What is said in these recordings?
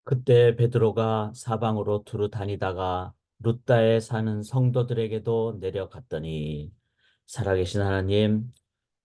그때 베드로가 사방으로 두루 다니다가 룻다에 사는 성도들에게도 내려갔더니, 살아계신 하나님,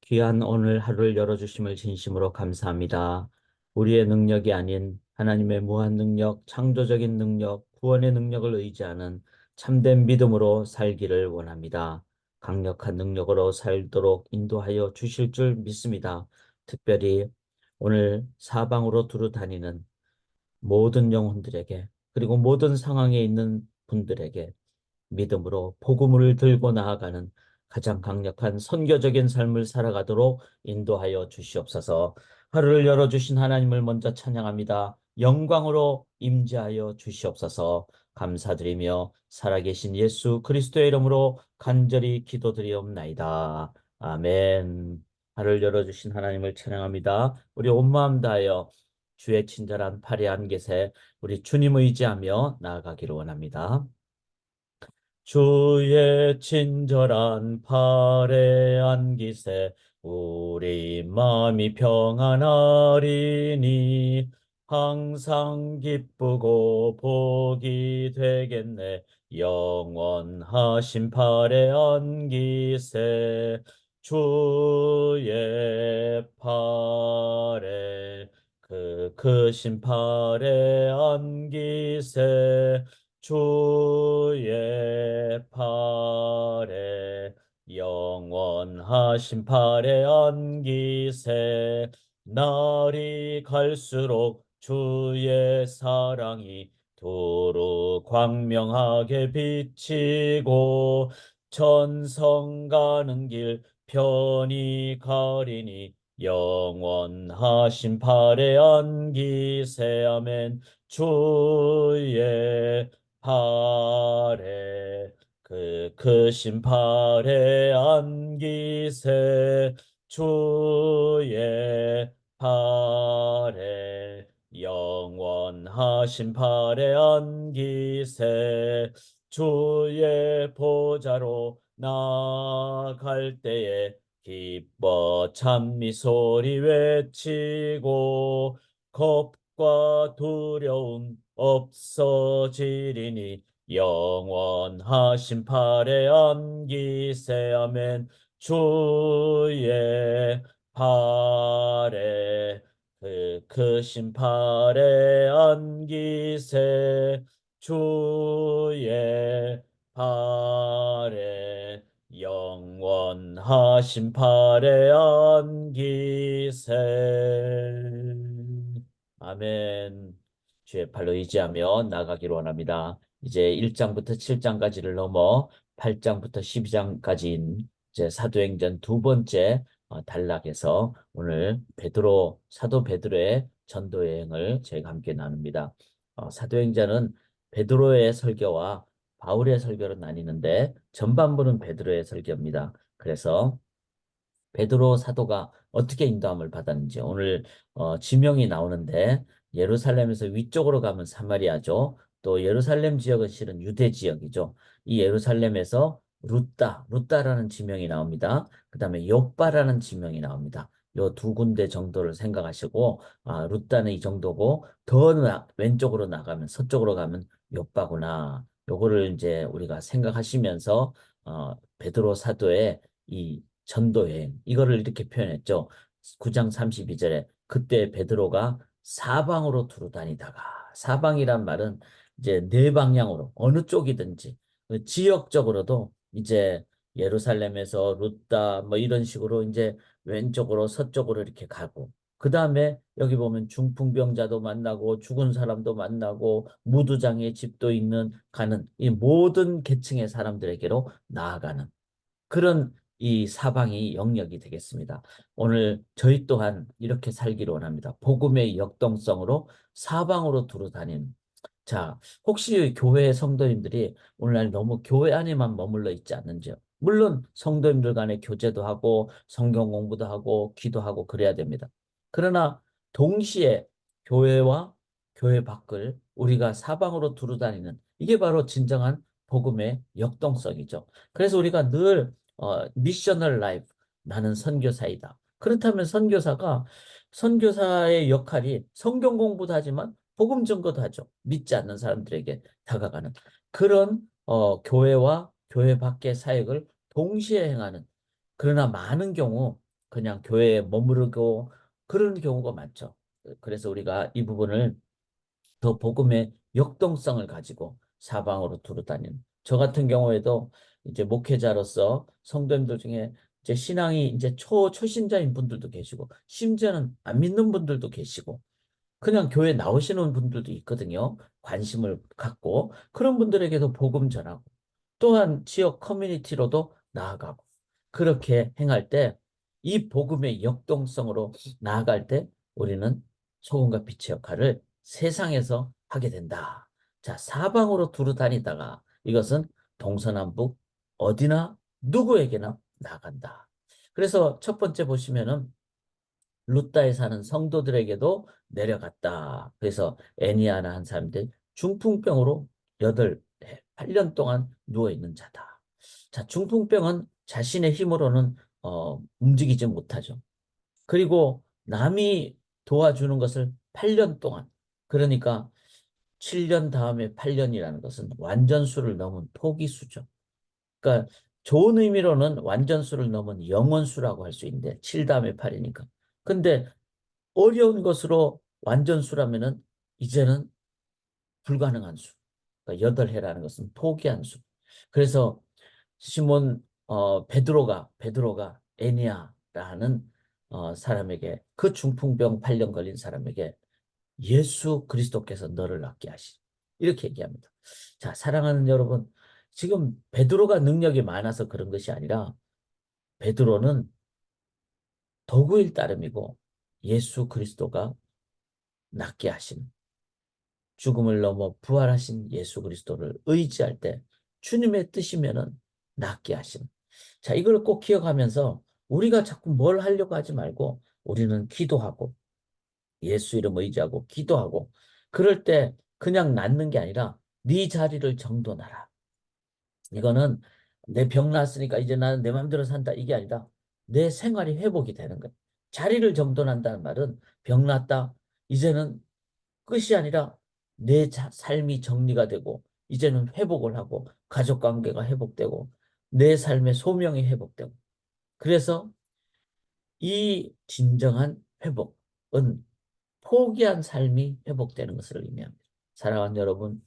귀한 오늘 하루를 열어주심을 진심으로 감사합니다. 우리의 능력이 아닌 하나님의 무한 능력, 창조적인 능력, 구원의 능력을 의지하는 참된 믿음으로 살기를 원합니다. 강력한 능력으로 살도록 인도하여 주실 줄 믿습니다. 특별히 오늘 사방으로 두루 다니는 모든 영혼들에게, 그리고 모든 상황에 있는 분들에게 믿음으로 복음을 들고 나아가는 가장 강력한 선교적인 삶을 살아가도록 인도하여 주시옵소서. 하루를 열어주신 하나님을 먼저 찬양합니다. 영광으로 임재하여 주시옵소서. 감사드리며 살아계신 예수 그리스도의 이름으로 간절히 기도드리옵나이다. 아멘. 하루를 열어주신 하나님을 찬양합니다. 우리 온 마음 다하여 주의 친절한 팔에 안기세 우리 주님 의지하며 나아가기를 원합니다. 주의 친절한 팔에 안기세 우리 마음이 평안하리니 항상 기쁘고 복이 되겠네. 영원하신 팔에 안기세 주의 팔에 그 크신 팔에 안기세 주의 팔에 영원하신 팔에 안기세 날이 갈수록 주의 사랑이 두루 광명하게 비치고 천성 가는 길 편히 가리니 영원하신 팔에 안기세 아멘 주의 팔에 그 크신 팔에 안기세 주의 팔에 영원하신 팔에 안기세 주의 보좌로 나갈 때에 기뻐 찬미 소리 외치고 겁과 두려움 없어지리니 영원하신 팔에 안기세 아멘 주의 팔에 그 크신 팔에 안기세 주의 팔에 영원하신 팔에 안기세 아멘. 주의 팔로 의지하며 나가기를 원합니다. 이제 1장부터 7장까지를 넘어 8장부터 12장까지인 이제 사도행전 두 번째 단락에서 오늘 사도 베드로의 전도 여행을 저희가 함께 나눕니다. 사도행전은 베드로의 설교와 바울의 설교로 나뉘는데 전반부는 베드로의 설교입니다. 그래서 베드로 사도가 어떻게 인도함을 받았는지 오늘 지명이 나오는데, 예루살렘에서 위쪽으로 가면 사마리아죠. 또 예루살렘 지역은 실은 유대 지역이죠. 이 예루살렘에서 루따라는 지명이 나옵니다. 그 다음에 욥바라는 지명이 나옵니다. 요 두 군데 정도를 생각하시고, 루따는 이 정도고 더 왼쪽으로 나가면, 서쪽으로 가면 욥바구나. 요거를 이제 우리가 생각하시면서 베드로 사도의 이 전도여행, 이거를 이렇게 표현했죠. 9장 32절에 그때 베드로가 사방으로 두루 다니다가, 사방이란 말은 이제 네 방향으로 어느 쪽이든지 지역적으로도 이제 예루살렘에서 룻다 뭐 이런 식으로 이제 왼쪽으로 서쪽으로 이렇게 가고, 그 다음에 여기 보면 중풍병자도 만나고 죽은 사람도 만나고 무두장의 집도 있는 가는 이 모든 계층의 사람들에게로 나아가는 그런 이 사방이 영역이 되겠습니다. 오늘 저희 또한 이렇게 살기를 원합니다. 복음의 역동성으로 사방으로 두루 다니는. 자, 혹시 교회 성도님들이 오늘날 너무 교회 안에만 머물러 있지 않는지요? 물론 성도님들 간에 교제도 하고 성경 공부도 하고 기도하고 그래야 됩니다. 그러나 동시에 교회와 교회 밖을 우리가 사방으로 두루 다니는, 이게 바로 진정한 복음의 역동성이죠. 그래서 우리가 늘 미셔널 라이프, 나는 선교사이다. 그렇다면 선교사의 역할이 성경 공부도 하지만 복음 전거도 하죠. 믿지 않는 사람들에게 다가가는 그런 교회와 교회 밖의 사역을 동시에 행하는, 그러나 많은 경우 그냥 교회에 머무르고 그런 경우가 많죠. 그래서 우리가 이 부분을 더 복음의 역동성을 가지고 사방으로 두루 다니는, 저 같은 경우에도 이제 목회자로서 성도님들 중에 이제 신앙이 이제 초신자인 분들도 계시고 심지어는 안 믿는 분들도 계시고 그냥 교회 나오시는 분들도 있거든요. 관심을 갖고 그런 분들에게도 복음 전하고 또한 지역 커뮤니티로도 나아가고, 그렇게 행할 때 이 복음의 역동성으로 나아갈 때 우리는 소금과 빛의 역할을 세상에서 하게 된다. 자, 사방으로 두루 다니다가 이것은 동서남북 어디나 누구에게나 나간다. 그래서 첫 번째 보시면은 루따에 사는 성도들에게도 내려갔다. 그래서 애니아나 한 사람들 중풍병으로 8년 동안 누워있는 자다. 자, 중풍병은 자신의 힘으로는 움직이지 못하죠. 그리고 남이 도와주는 것을 8년 동안, 그러니까 7년 다음에 8년이라는 것은 완전수를 넘은 포기수죠. 그러니까 좋은 의미로는 완전수를 넘은 영원수라고 할 수 있는데 7 다음에 8이니까. 근데 어려운 것으로 완전수라면은 이제는 불가능한 수. 그러니까 8해라는 것은 포기한 수. 그래서 시몬 베드로가 애니아라는 사람에게, 그 중풍병 8년 걸린 사람에게 예수 그리스도께서 너를 낫게 하시리, 이렇게 얘기합니다. 자, 사랑하는 여러분, 지금 베드로가 능력이 많아서 그런 것이 아니라 베드로는 도구일 따름이고 예수 그리스도가 낫게 하신, 죽음을 넘어 부활하신 예수 그리스도를 의지할 때 주님의 뜻이면은 낫게 하신. 자, 이걸 꼭 기억하면서 우리가 자꾸 뭘 하려고 하지 말고 우리는 기도하고 예수 이름 의지하고 기도하고, 그럴 때 그냥 낫는 게 아니라 네 자리를 정돈하라. 이거는 내 병 났으니까 이제 나는 내 마음대로 산다, 이게 아니라 내 생활이 회복이 되는 거예요. 자리를 정돈한다는 말은 병 났다, 이제는 끝이 아니라 내 삶이 정리가 되고 이제는 회복을 하고 가족 관계가 회복되고 내 삶의 소명이 회복되고, 그래서 이 진정한 회복은 포기한 삶이 회복되는 것을 의미합니다. 사랑하는 여러분,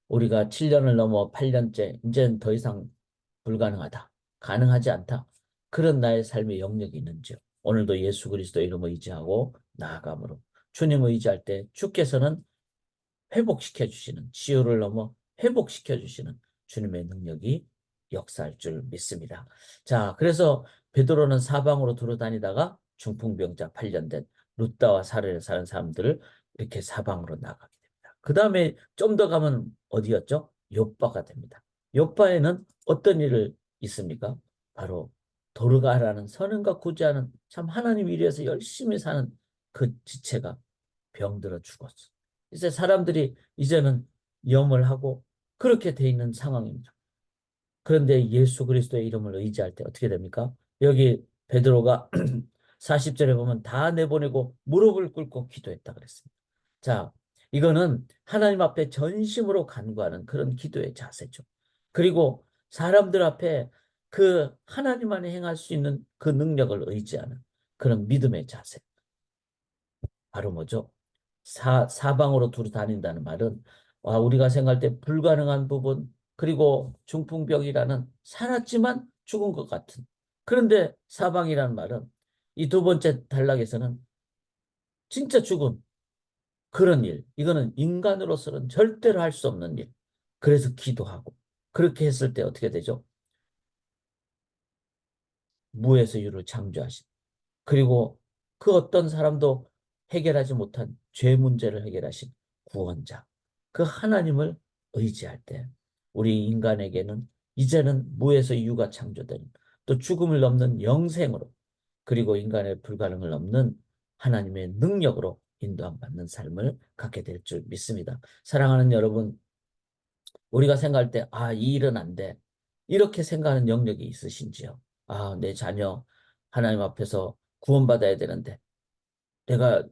우리가 7년을 넘어 8년째 이제는 더 이상 불가능하다, 가능하지 않다, 그런 나의 삶의 영역이 있는지요. 오늘도 예수 그리스도 이름을 의지하고 나아감으로 주님 의지할 때 주께서는 회복시켜 주시는, 치유를 넘어 회복시켜 주시는 주님의 능력이 역사할 줄 믿습니다. 자, 그래서 베드로는 사방으로 돌아다니다가 중풍병자 8년 된 루다와 사르에 사는 사람들을 이렇게 사방으로 나가게 됩니다. 그 다음에 좀 더 가면 어디였죠? 욥바가 됩니다. 욥바에는 어떤 일을 있습니까? 바로 도르가라는 선행과 구제하는, 참 하나님 위해서 열심히 사는 그 지체가 병들어 죽었어. 이제 사람들이 이제는 염을 하고 그렇게 돼 있는 상황입니다. 그런데 예수 그리스도의 이름을 의지할 때 어떻게 됩니까? 여기 베드로가 40절에 보면 다 내보내고 무릎을 꿇고 기도했다 그랬습니다. 자, 이거는 하나님 앞에 전심으로 간구하는 그런 기도의 자세죠. 그리고 사람들 앞에 그 하나님 안에 행할 수 있는 그 능력을 의지하는 그런 믿음의 자세. 바로 뭐죠? 사방으로 두루 다닌다는 말은 우리가 생각할 때 불가능한 부분, 그리고 중풍병이라는 살았지만 죽은 것 같은, 그런데 사방이라는 말은 이 두 번째 단락에서는 진짜 죽은 그런 일, 이거는 인간으로서는 절대로 할 수 없는 일. 그래서 기도하고 그렇게 했을 때 어떻게 되죠? 무에서 유를 창조하신, 그리고 그 어떤 사람도 해결하지 못한 죄 문제를 해결하신 구원자, 그 하나님을 의지할 때 우리 인간에게는 이제는 무에서 유가 창조된, 또 죽음을 넘는 영생으로, 그리고 인간의 불가능을 넘는 하나님의 능력으로 인도함 받는 삶을 갖게 될 줄 믿습니다. 사랑하는 여러분, 우리가 생각할 때 이 일은 안 돼, 이렇게 생각하는 영역이 있으신지요? 내 자녀 하나님 앞에서 구원받아야 되는데 내가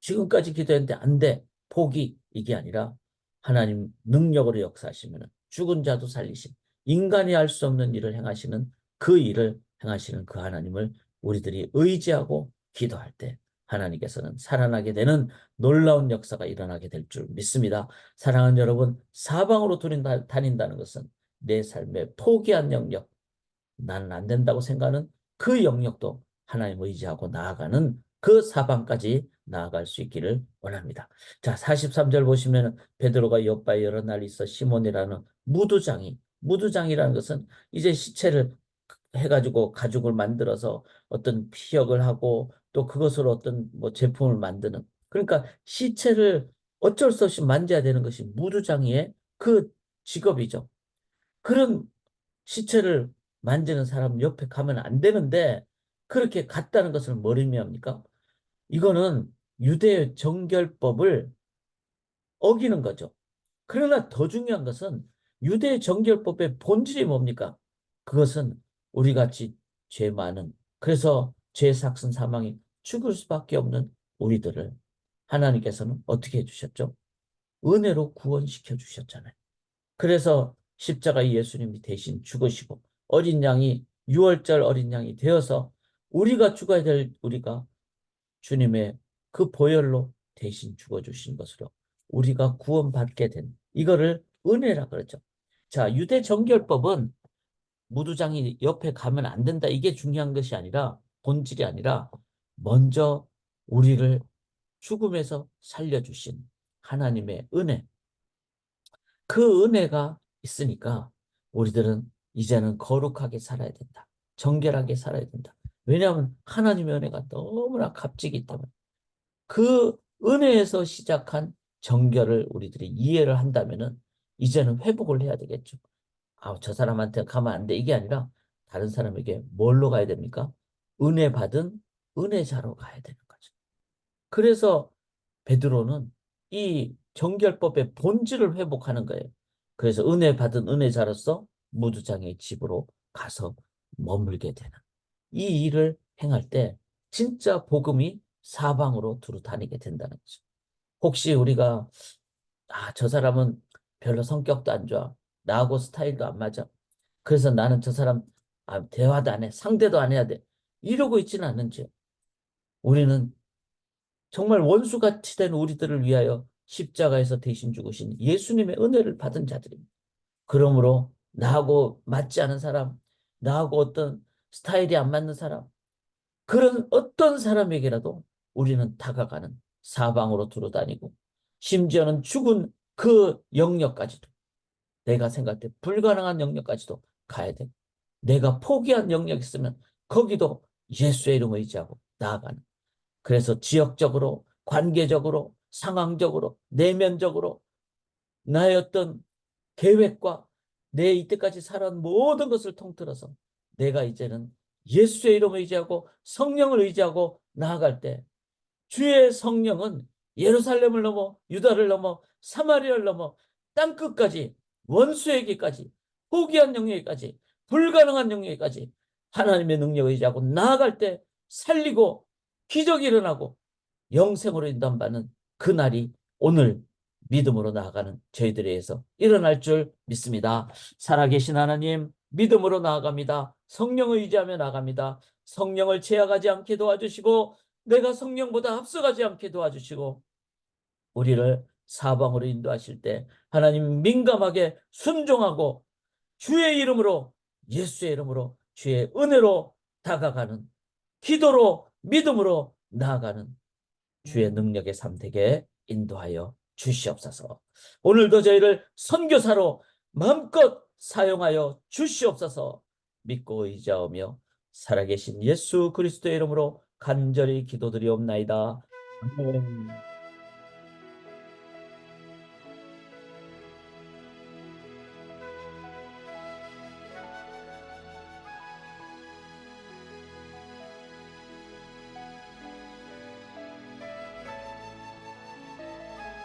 지금까지 기도했는데 안 돼. 포기. 이게 아니라 하나님 능력으로 역사하시면 죽은 자도 살리신, 인간이 할 수 없는 일을 행하시는, 그 일을 행하시는 그 하나님을 우리들이 의지하고 기도할 때 하나님께서는 살아나게 되는 놀라운 역사가 일어나게 될 줄 믿습니다. 사랑하는 여러분, 사방으로 다닌다는 것은 내 삶의 포기한 영역, 나는 안 된다고 생각하는 그 영역도 하나님 의지하고 나아가는 그 사방까지 나아갈 수 있기를 원합니다. 자, 43절 보시면 베드로가 옆바에 여러 날 있어 시몬이라는 무두장이라는 것은 이제 시체를 해가지고 가죽을 만들어서 어떤 피역을 하고 또 그것으로 어떤 뭐 제품을 만드는, 그러니까 시체를 어쩔 수 없이 만져야 되는 것이 무두장이의 그 직업이죠. 그런 시체를 만지는 사람 옆에 가면 안 되는데 그렇게 갔다는 것을 뭘 의미합니까? 이거는 유대 정결법을 어기는 거죠. 그러나 더 중요한 것은 유대 정결법의 본질이 뭡니까? 그것은 우리 같이 죄 많은, 그래서 죄 삭슨 사망이 죽을 수밖에 없는 우리들을 하나님께서는 어떻게 해주셨죠? 은혜로 구원시켜 주셨잖아요. 그래서 십자가에 예수님이 대신 죽으시고 어린 양이, 유월절 어린 양이 되어서 우리가 죽어야 될 우리가 주님의 그 보혈로 대신 죽어주신 것으로 우리가 구원받게 된, 이거를 은혜라 그러죠. 자, 유대 정결법은 무두장이 옆에 가면 안 된다, 이게 중요한 것이 아니라, 본질이 아니라 먼저 우리를 죽음에서 살려주신 하나님의 은혜, 그 은혜가 있으니까 우리들은 이제는 거룩하게 살아야 된다. 정결하게 살아야 된다. 왜냐하면 하나님의 은혜가 너무나 값지기 때문에 그 은혜에서 시작한 정결을 우리들이 이해를 한다면은 이제는 회복을 해야 되겠죠. 아, 저 사람한테 가면 안 돼. 이게 아니라 다른 사람에게 뭘로 가야 됩니까? 은혜 받은 은혜자로 가야 되는 거죠. 그래서 베드로는 이 정결법의 본질을 회복하는 거예요. 그래서 은혜 받은 은혜자로서 무두장의 집으로 가서 머물게 되는 이 일을 행할 때 진짜 복음이 사방으로 두루 다니게 된다는 거죠. 혹시 우리가 저 사람은 별로 성격도 안 좋아. 나하고 스타일도 안 맞아. 그래서 나는 저 사람 대화도 안 해. 상대도 안 해야 돼. 이러고 있지는 않은지, 우리는 정말 원수같이 된 우리들을 위하여 십자가에서 대신 죽으신 예수님의 은혜를 받은 자들입니다. 그러므로 나하고 맞지 않은 사람, 나하고 어떤 스타일이 안 맞는 사람, 그런 어떤 사람에게라도 우리는 다가가는, 사방으로 두루다니고 심지어는 죽은 그 영역까지도, 내가 생각할 때 불가능한 영역까지도 가야 돼. 내가 포기한 영역이 있으면 거기도 예수의 이름을 의지하고 나아가는, 그래서 지역적으로, 관계적으로, 상황적으로, 내면적으로 나의 어떤 계획과 내 이때까지 살아온 모든 것을 통틀어서 내가 이제는 예수의 이름을 의지하고 성령을 의지하고 나아갈 때 주의 성령은 예루살렘을 넘어 유다를 넘어 사마리아를 넘어 땅끝까지, 원수에게까지, 포기한 영역까지, 불가능한 영역까지 하나님의 능력을 의지하고 나아갈 때 살리고 기적이 일어나고 영생으로 인도받는 그날이 오늘 믿음으로 나아가는 저희들에 의해서 일어날 줄 믿습니다. 살아계신 하나님, 믿음으로 나아갑니다. 성령을 의지하며 나아갑니다. 성령을 제약하지 않게 도와주시고 내가 성령보다 앞서가지 않게 도와주시고 우리를 사방으로 인도하실 때 하나님 민감하게 순종하고 주의 이름으로, 예수의 이름으로, 주의 은혜로 다가가는, 기도로 믿음으로 나아가는 주의 능력의 삶 되게 인도하여 주시옵소서. 오늘도 저희를 선교사로 마음껏 사용하여 주시옵소서. 믿고 의지하며 살아계신 예수 그리스도의 이름으로 간절히 기도드리옵나이다. 아멘.